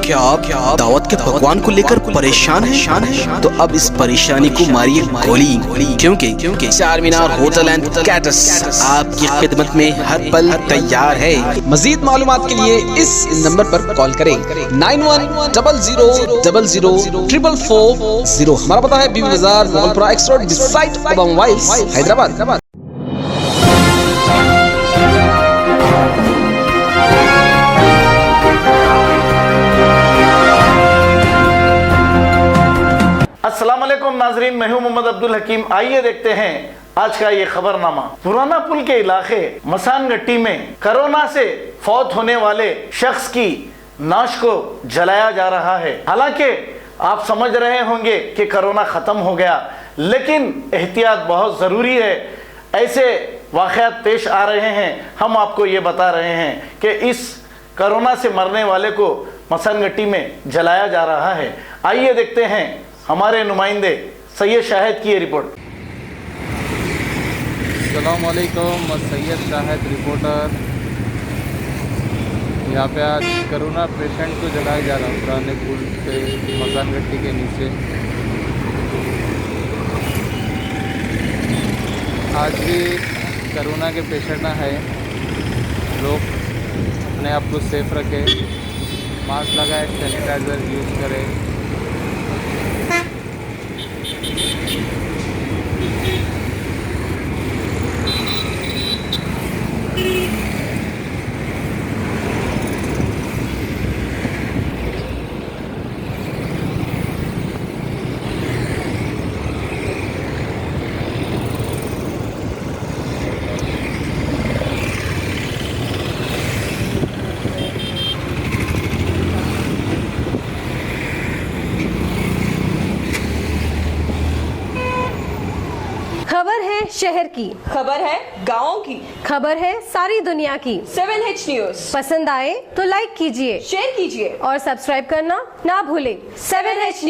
क्या आप दावत के पकवान को लेकर परेशान है? तो अब इस परेशानी को मारिए गोली, क्योंकि चार मीनार होटल एंड कैटर्स आपकी खिदमत में हर पल तैयार है। मजीद मालूमात के लिए इस नंबर पर कॉल करें 9100044440। हमारा पता है Bibi Bazar, Moghalpura X road, beside Obama वाइल्स, हैदराबाद। अस्सलाम वालेकुम नाजरीन, मैं हूं मोहम्मद अब्दुल हकीम। आइए देखते हैं आज का ये खबरनामा। पुराना पुल के इलाके मसानगट्टी में कोरोना से फौत होने वाले शख्स की नाश को जलाया जा रहा है। हालांकि आप समझ रहे होंगे कि कोरोना ख़त्म हो गया, लेकिन एहतियात बहुत ज़रूरी है। ऐसे वाक़यात पेश आ रहे हैं, हम आपको ये बता रहे हैं कि इस कोरोना से मरने वाले को मसानगट्टी में जलाया जा रहा है। आइए देखते हैं हमारे नुमाइंदे सैयद शाहिद की ये रिपोर्ट। अस्सलाम वालेकुम, मैं सैयद शाहिद रिपोर्टर। यहाँ पे आज कोरोना पेशेंट को जलाया जा रहा है पुराने पुल पे मसानगट्टी के नीचे। आज भी कोरोना के पेशेंट है। लोग अपने आप को सेफ रखें, मास्क लगाए, सैनिटाइज़र यूज़ करें। खबर है शहर की, खबर है गाँव की, खबर है सारी दुनिया की। 7H न्यूज़ पसंद आए तो लाइक कीजिए, शेयर कीजिए और सब्सक्राइब करना ना भूलें। 7H news.